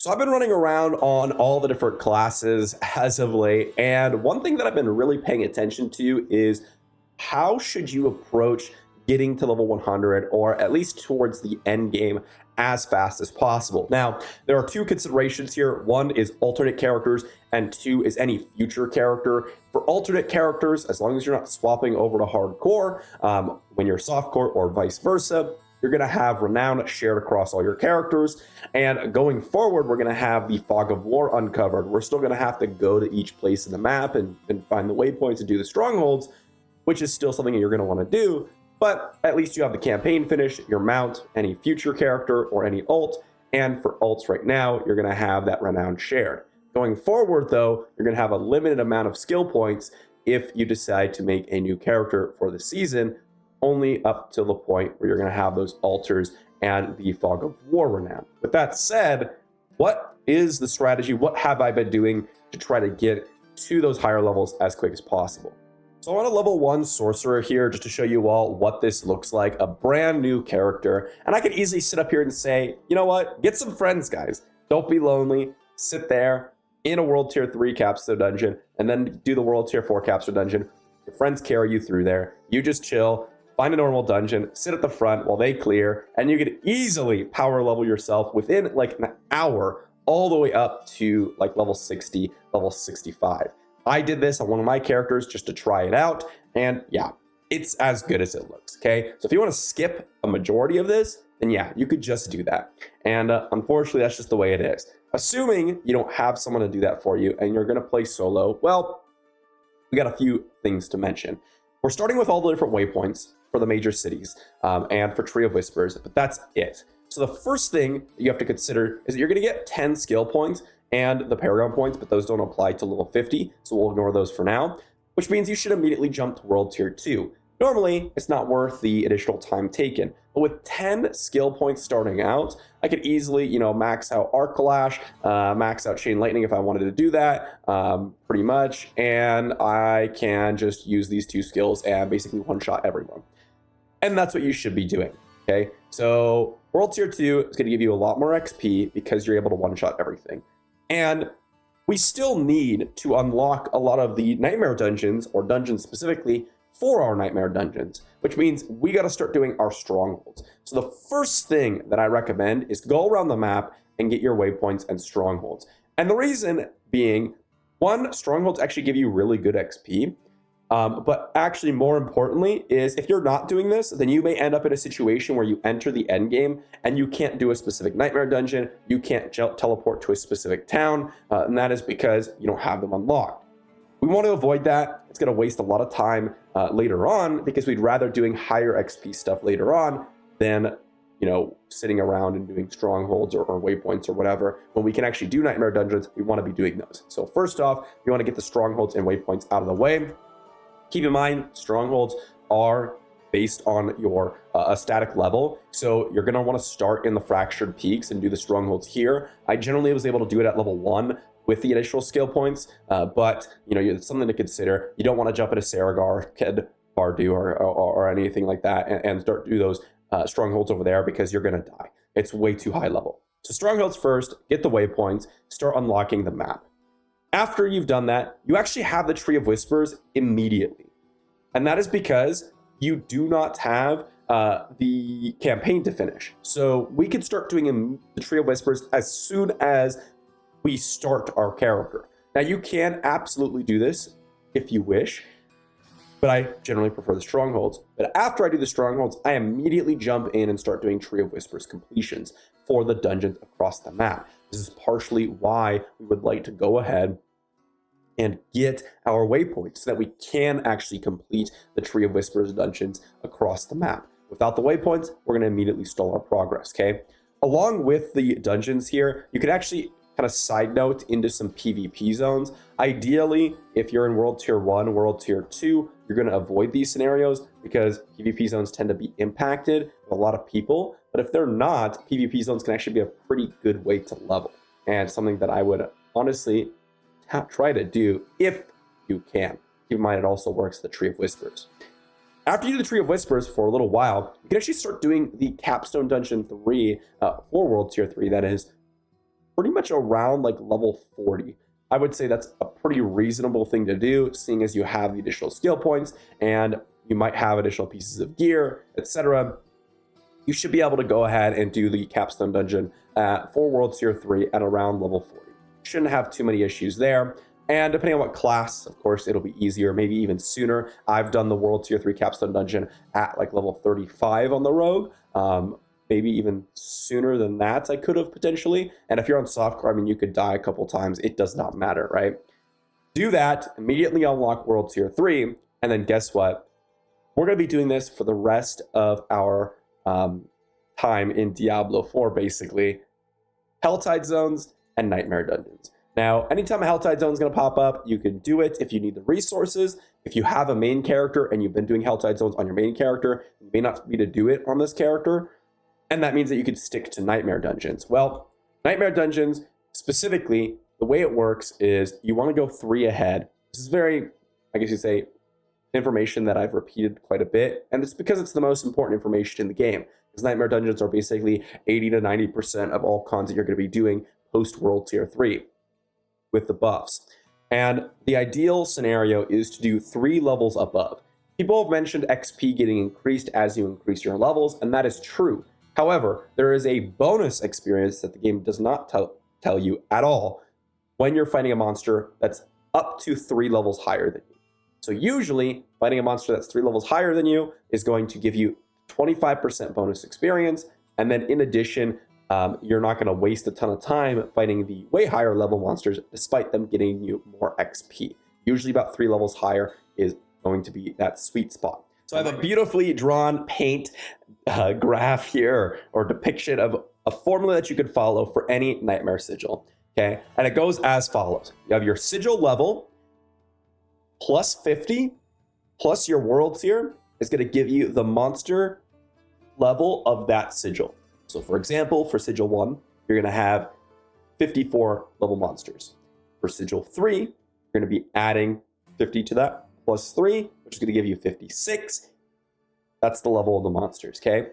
So I've been running around on all the different classes as of late, and one thing that I've been really paying attention to is how should you approach getting to level 100 or at least towards the end game as fast as possible. Now, there are two considerations here. One is alternate characters, and two is any future character. For alternate characters, as long as you're not swapping over to hardcore when you're softcore or vice versa, you're going to have renown shared across all your characters. And going forward, we're going to have the fog of war uncovered. We're still going to have to go to each place in the map and find the waypoints and do the strongholds, which is still something that you're going to want to do. But at least you have the campaign finished, your mount, any future character, or any ult. And for ults right now, you're going to have that renown shared. Going forward, though, you're going to have a limited amount of skill points if you decide to make a new character for the season, only up to the point where you're going to have those altars and the fog of war renown. With that said, what is the strategy? What have I been doing to try to get to those higher levels as quick as possible? So I'm on a level 1 sorcerer here just to show you all what this looks like, a brand new character. And I could easily sit up here and say, you know what, get some friends, guys. Don't be lonely. Sit there in a world tier 3 capstone dungeon and then do the world tier 4 capstone dungeon. Your friends carry you through there. You just chill, find a normal dungeon, sit at the front while they clear, and you could easily power level yourself within like an hour all the way up to like level 60, level 65. I did this on one of my characters just to try it out, and yeah, it's as good as it looks, okay? So if you want to skip a majority of this, then yeah, you could just do that. And unfortunately, that's just the way it is. Assuming you don't have someone to do that for you and you're going to play solo, well, we got a few things to mention. We're starting with all the different waypoints for the major cities and for Tree of Whispers, but that's it. So the first thing you have to consider is that you're going to get 10 skill points and the Paragon points, but those don't apply to level 50, so we'll ignore those for now, which means you should immediately jump to World Tier 2. Normally, it's not worth the additional time taken, but with 10 skill points starting out, I could easily, max out Arc Clash, max out Chain Lightning if I wanted to do that, pretty much, and I can just use these two skills and basically one-shot everyone. And that's what you should be doing, okay? So World Tier 2 is going to give you a lot more XP because you're able to one-shot everything. And we still need to unlock a lot of the Nightmare dungeons, or dungeons specifically, for our Nightmare dungeons, which means we got to start doing our strongholds. So the first thing that I recommend is go around the map and get your waypoints and strongholds. And the reason being, one, strongholds actually give you really good XP. But actually, more importantly, is if you're not doing this, then you may end up in a situation where you enter the end game and you can't do a specific Nightmare dungeon, you can't teleport to a specific town, and that is because you don't have them unlocked. We want to avoid that. It's going to waste a lot of time later on because we'd rather doing higher XP stuff later on than sitting around and doing strongholds or waypoints or whatever. When we can actually do Nightmare dungeons, we want to be doing those. So first off, you want to get the strongholds and waypoints out of the way. Keep in mind, strongholds are based on your static level. So you're going to want to start in the Fractured Peaks and do the strongholds here. I generally was able to do it at level 1 with the additional skill points, but it's something to consider. You don't want to jump into Saragar, Ked, Bardu, or anything like that and start do those strongholds over there because you're going to die. It's way too high level. So strongholds first, get the waypoints, start unlocking the map. After you've done that, you actually have the Tree of Whispers immediately. And that is because you do not have the campaign to finish. So we can start doing the Tree of Whispers as soon as we start our character. Now you can absolutely do this if you wish, but I generally prefer the strongholds. But after I do the strongholds, I immediately jump in and start doing Tree of Whispers completions for the dungeons across the map. This is partially why we would like to go ahead and get our waypoints so that we can actually complete the Tree of Whispers dungeons across the map. Without the waypoints, we're going to immediately stall our progress, okay? Along with the dungeons here, you can actually kind of side note into some PvP zones. Ideally, if you're in World Tier 1, World Tier 2, you're going to avoid these scenarios because PvP zones tend to be impacted with a lot of people. But if they're not, PvP zones can actually be a pretty good way to level, and something that I would honestly try to do if you can. Keep in mind, it also works the Tree of Whispers. After you do the Tree of Whispers for a little while, you can actually start doing the Capstone Dungeon 3 for World Tier 3, that is, pretty much around like level 40. I would say that's a pretty reasonable thing to do, seeing as you have the additional skill points and you might have additional pieces of gear, etc. You should be able to go ahead and do the capstone dungeon for World Tier 3 at around level 40. Shouldn't have too many issues there. And depending on what class, of course, it'll be easier, maybe even sooner. I've done the World Tier 3 capstone dungeon at like level 35 on the rogue. Maybe even sooner than that I could have potentially. And if you're on softcore, I mean, you could die a couple times. It does not matter, right? Do that, immediately unlock World Tier 3, and then guess what? We're going to be doing this for the rest of our time in Diablo 4, basically. Helltide zones and Nightmare dungeons. Now, anytime a Helltide zone is going to pop up, you can do it if you need the resources. If you have a main character and you've been doing Helltide zones on your main character, you may not be to do it on this character. And that means that you could stick to Nightmare dungeons. Well, Nightmare dungeons, specifically, the way it works is you want to go 3 ahead. This is very, I guess you'd say, information that I've repeated quite a bit. And it's because it's the most important information in the game. Because Nightmare dungeons are basically 80 to 90% of all cons that you're going to be doing post-World Tier 3 with the buffs. And the ideal scenario is to do 3 levels above. People have mentioned XP getting increased as you increase your levels, and that is true. However, there is a bonus experience that the game does not tell you at all when you're fighting a monster that's up to 3 levels higher than you. So usually, fighting a monster that's 3 levels higher than you is going to give you 25% bonus experience, and then in addition, you're not going to waste a ton of time fighting the way higher level monsters, despite them getting you more XP. Usually about 3 levels higher is going to be that sweet spot. So I have a beautifully drawn paint graph here, or depiction of a formula that you could follow for any Nightmare sigil, okay? And it goes as follows. You have your sigil level, plus 50, plus your world tier is going to give you the monster level of that sigil. So for example, for sigil 1, you're going to have 54 level monsters. For sigil 3, you're going to be adding 50 to that, plus 3, which is going to give you 56. That's the level of the monsters, okay?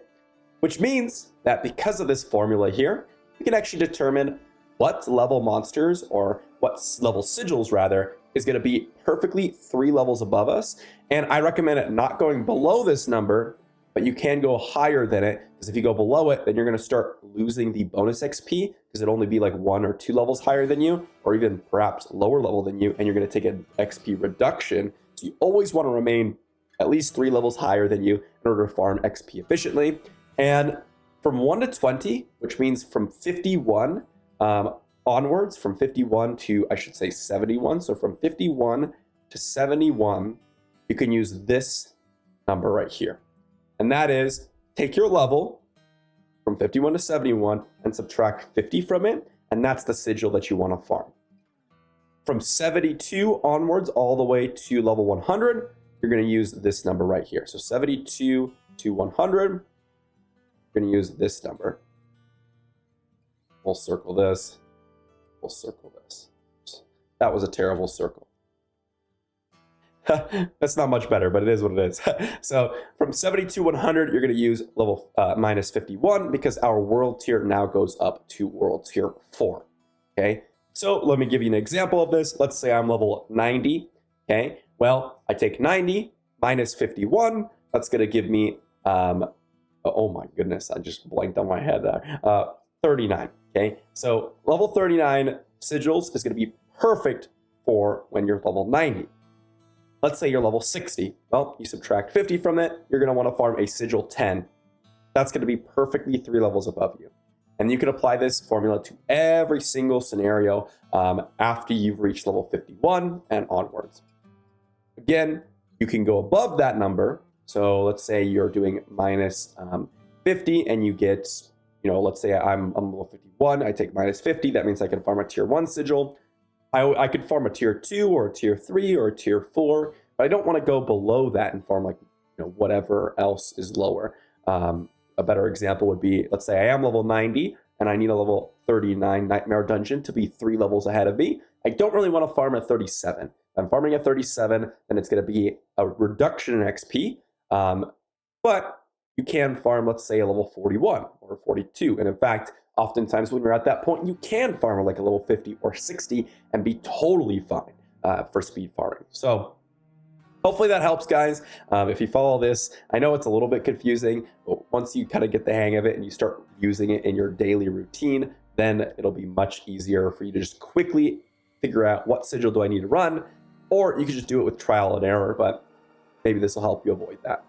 Which means that because of this formula here, we can actually determine what level monsters, or what level sigils rather, is going to be perfectly 3 levels above us. And I recommend it not going below this number, but you can go higher than it, because if you go below it, then you're going to start losing the bonus XP, because it'll only be like 1 or 2 levels higher than you, or even perhaps lower level than you, and you're going to take an XP reduction. So you always want to remain at least 3 levels higher than you in order to farm XP efficiently. And from 1 to 20, which means from 51 onwards, from 51 to, I should say, 71. So from 51 to 71, you can use this number right here. And that is, take your level from 51 to 71 and subtract 50 from it, and that's the sigil that you want to farm. From 72 onwards all the way to level 100, you're going to use this number right here. So 72 to 100, you're going to use this number. We'll circle this. We'll circle this. That was a terrible circle. That's not much better, but it is what it is. So from 72 to 100, you're going to use level minus 51, because our world tier now goes up to world tier 4. Okay, so let me give you an example of this. Let's say I'm level 90. Okay, well, I take 90 minus 51. That's going to give me, oh my goodness, I just blanked on my head there. 39. Okay, so level 39 sigils is going to be perfect for when you're level 90. Let's say you're level 60. Well, you subtract 50 from it, you're going to want to farm a sigil 10. That's going to be perfectly 3 levels above you. And you can apply this formula to every single scenario after you've reached level 51 and onwards. Again, you can go above that number. So let's say you're doing minus 50 and you get, let's say I'm level 51, I take minus 50. That means I can farm a tier 1 sigil. I could farm a tier 2 or a tier 3 or a tier 4, but I don't want to go below that and farm whatever else is lower. A better example would be, let's say I am level 90 and I need a level 39 Nightmare Dungeon to be 3 levels ahead of me. I don't really want to farm at 37. If I'm farming at 37, then it's going to be a reduction in XP, but you can farm, let's say, a level 41 or 42. And in fact, oftentimes when you're at that point, you can farm like a level 50 or 60 and be totally fine for speed farming. So hopefully that helps, guys. If you follow this, I know it's a little bit confusing, but once you kind of get the hang of it and you start using it in your daily routine, then it'll be much easier for you to just quickly figure out what sigil do I need to run, or you can just do it with trial and error, but maybe this will help you avoid that.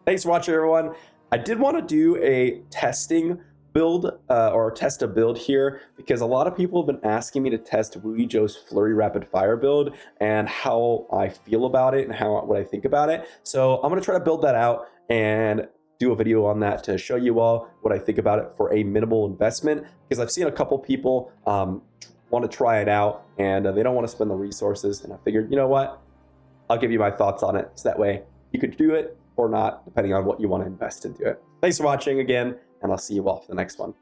Thanks for watching, everyone. I did want to do a testing build or test a build here because a lot of people have been asking me to test Woody Joe's Flurry Rapid Fire build and how I feel about it and what I think about it. So I'm going to try to build that out and do a video on that to show you all what I think about it for a minimal investment, because I've seen a couple people want to try it out and they don't want to spend the resources, and I figured, you know what, I'll give you my thoughts on it so that way you could do it or not depending on what you want to invest into it. Thanks for watching again, and I'll see you all for the next one.